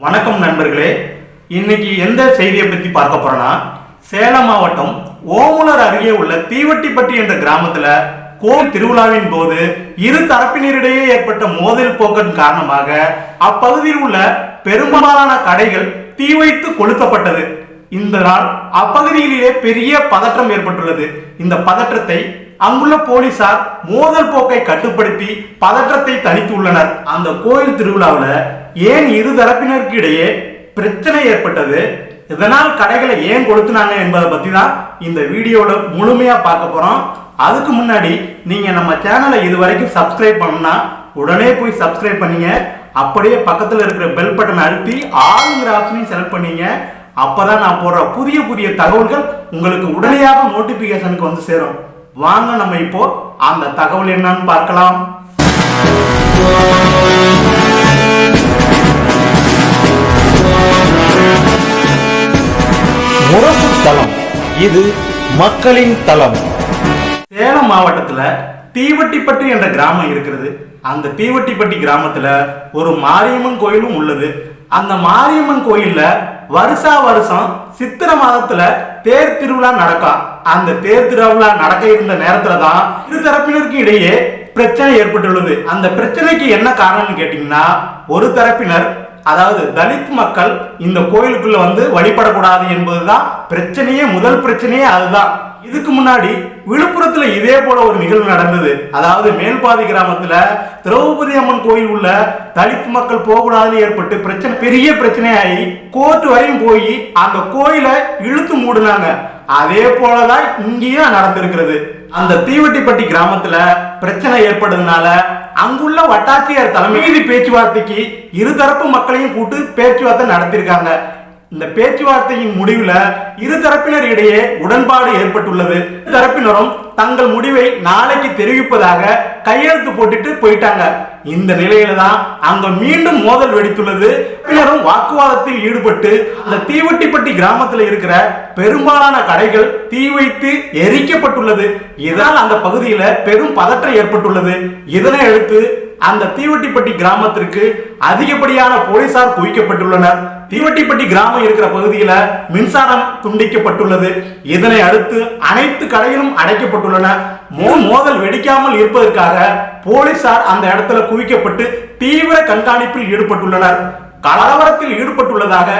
வணக்கம் நண்பர்களே. இன்னைக்கு எந்த செய்தியை பற்றி பார்க்க போறோம்னா, சேலம் மாவட்டம் ஓமலூர் அருகே உள்ள தீவட்டிப்பட்டி என்ற கிராமத்துல கோவில் திருவிழாவின் போது இரு தரப்பினரிடையே ஏற்பட்ட மோதல் போக்கின் காரணமாக அப்பகுதியில் உள்ள பெரும்பாலான கடைகள் தீ வைத்து கொளுத்தப்பட்டது. இந்த நாள் அப்பகுதியிலேயே பெரிய பதற்றம் ஏற்பட்டுள்ளது. இந்த பதற்றத்தை அங்குள்ள போலீசார் மோதல் போக்கை கட்டுப்படுத்தி பதற்றத்தை தணித்துள்ளனர். அந்த கோயில் திருவிழாவில் ஏன் இரு தரப்பினருக்கு இடையே பிரச்சனை ஏற்பட்டது, இதனால் கடைகளை ஏன் கொளுத்துனாங்க என்பதை பத்தி தான் இந்த வீடியோல முழுமையா பார்க்க போறோம். அதுக்கு முன்னாடி நீங்க நம்ம சேனலை இதுவரைக்கும் சப்ஸ்கிரைப் பண்ணா உடனே போய் சப்ஸ்கிரைப் பண்ணீங்க. அப்படியே பக்கத்தில் இருக்கிற பெல் பட்டன் அழுத்தி ஆளுங்கிற ஆப்ஷனையும் செலக்ட் பண்ணீங்க. அப்பதான் நான் போடுற புதிய புதிய தகவல்கள் உங்களுக்கு உடனடியாக நோட்டிபிகேஷனுக்கு வந்து சேரும். வாங்க நம்ம இப்போ அந்த தகவல் என்னன்னு பார்க்கலாம். முரசு தலம், இது மக்களின் தலம். சேலம் மாவட்டத்துல தீவட்டிப்பட்டி என்ற கிராமம் இருக்கிறது. அந்த தீவட்டிப்பட்டி கிராமத்துல ஒரு மாரியம்மன் கோயிலும் உள்ளது. அந்த மாரியம்மன் கோயில்ல வருஷா வருஷம் சித்திரை மாதத்துல தேர் திருவிழா நடக்கும். அந்த தேர் திருவிழா நடக்க இருந்த நேரத்துல தான் இரு தரப்பினருக்கு இடையே பிரச்சனை ஏற்பட்டுள்ளது. அந்த பிரச்சனைக்கு என்ன காரணம்னு கேட்டீங்கன்னா, ஒரு தரப்பினர், அதாவது தலித் மக்கள் இந்த கோயிலுக்குள்ள வந்து வழிபடக்கூடாது என்பதுதான் பிரச்சனையே. முதல் பிரச்சனையே அதுதான். இதுக்கு முன்னாடி விழுப்புரத்துல இதே போல ஒரு நிகழ்வு நடந்தது. அதாவது மேல்பாதி கிராமத்துல திரௌபதி அம்மன் கோயில் உள்ள தலித் மக்கள் போகக்கூடாதுன்னு ஏற்பட்டு பிரச்சனை, பெரிய பிரச்சனையாகி கோர்ட் வரையும் போய் அந்த கோயிலை இழுத்து மூடினாங்க. அதே போலதான் இங்கேயும் நடந்திருக்கிறது. அந்த தீவட்டிப்பட்டி கிராமத்துல பிரச்சனை ஏற்படுறதுனால அங்குள்ள வட்டாட்சியர் தலைமை பேச்சுவார்த்தைக்கு இருதரப்பு மக்களையும் கூட்டு பேச்சுவார்த்தை நடத்திருக்காங்க. இந்த பேச்சுவார்த்தையின் முடிவுல இரு தரப்பினர் இடையே உடன்பாடு ஏற்பட்டுள்ளது. தரப்பினரும் தங்கள் முடிவை நாளைக்கு தெரிவிப்பதாக கையெழுத்து போட்டுட்டு போயிட்டாங்க. இந்த நிலையில தான் அங்க மீண்டும் மோதல் வெடித்துள்ளது. பின்னரும் வாக்குவாதத்தில் ஈடுபட்டு அந்த தீவட்டிப்பட்டி கிராமத்தில் இருக்கிற பெரும்பாலான கடைகள் தீ வைத்து எரிக்கப்பட்டுள்ளது. இதனால் அந்த பகுதியில பெரும் பதற்றம் ஏற்பட்டுள்ளது. இதனை அடுத்து அந்த தீவட்டிப்பட்டி கிராமத்திற்கு அதிகப்படியான போலீசார் குவிக்கப்பட்டுள்ளனர். தீவட்டிப்பட்டி கிராமம் இருக்கிற பகுதியில மின்சாரம் துண்டிக்கப்பட்டுள்ளது. இதனை அடுத்து அனைத்து கடைகளும் அடைக்கப்பட்டுள்ளன. மோதல் வெடிக்காமல் இருப்பதற்காக போலீசார் அந்த இடத்துல குவிக்கப்பட்டு தீவிர கண்காணிப்பில் ஈடுபட்டுள்ளனர். கலவரத்தில் ஈடுபட்டுள்ளதாக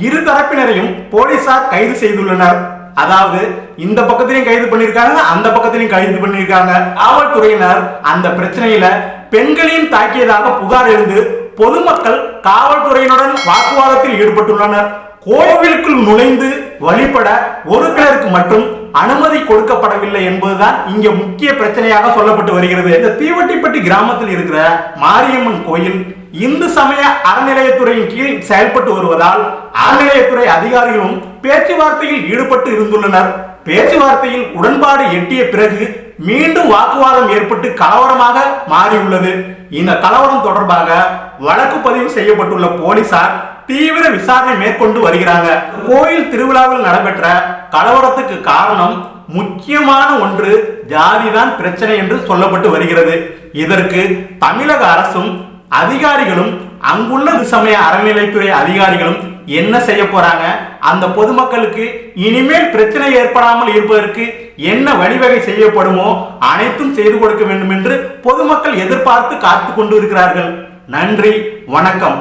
இரு தரப்பினரையும் போலீசார் கைது செய்துள்ளனர். அதாவது இந்த பக்கத்திலையும் கைது பண்ணிருக்காங்க, அந்த பக்கத்திலையும் கைது பண்ணிருக்காங்க. காவல்துறையினர் அந்த பிரச்சனையில பெண்களையும் தாக்கியதாக புகார் இருந்து பொதுமக்கள் காவல்துறையினுடன் வாக்குவாதத்தில் ஈடுபட்டுள்ளனர். கோவிலுக்குள் நுழைந்து வழிபட ஒரு சிலருக்கு மட்டும் அனுமதி கொடுக்கப்படவில்லை என்பதுதான் இங்க முக்கிய பிரச்சனையாக சொல்லப்பட்டு வருகிறது. இந்த தீவட்டிப்பட்டி கிராமத்தில் இருக்கிற மாரியம்மன் கோயில் இந்து சமய அறநிலையத்துறையின் கீழ் செயல்பட்டு வருவதால் அறநிலையத்துறை அதிகாரிகளும் பேச்சுவார்த்தையில் ஈடுபட்டு இருந்துள்ளனர். பேச்சுவார்த்தையில் உடன்பாடு எட்டிய பிறகு மீண்டும் வாக்குவாதம் ஏற்பட்டு கலவரமாக மாறியுள்ளது. இந்த கலவரம் தொடர்பாக வழக்கு பதிவு செய்யப்பட்டுள்ள போலீசார் தீவிர விசாரணை மேற்கொண்டு வருகிறாங்க. கோயில் திருவிழாவில் நடைபெற்ற கலவரத்துக்கு காரணம் முக்கியமான ஒன்று ஜாதிதான் பிரச்சனை என்று சொல்லப்பட்டு வருகிறது. இதற்கு தமிழக அரசும் அதிகாரிகளும் அங்குள்ள சமய அறநிலைத்துறை அதிகாரிகளும் என்ன செய்ய போறாங்க, அந்த பொதுமக்களுக்கு இனிமேல் பிரச்சனை ஏற்படாமல் இருப்பதற்கு என்ன வழிவகை செய்யப்படுமோ அனைத்தும் செய்து கொடுக்க வேண்டும் என்று பொதுமக்கள் எதிர்பார்த்து காத்து கொண்டு இருக்கிறார்கள். நன்றி, வணக்கம்.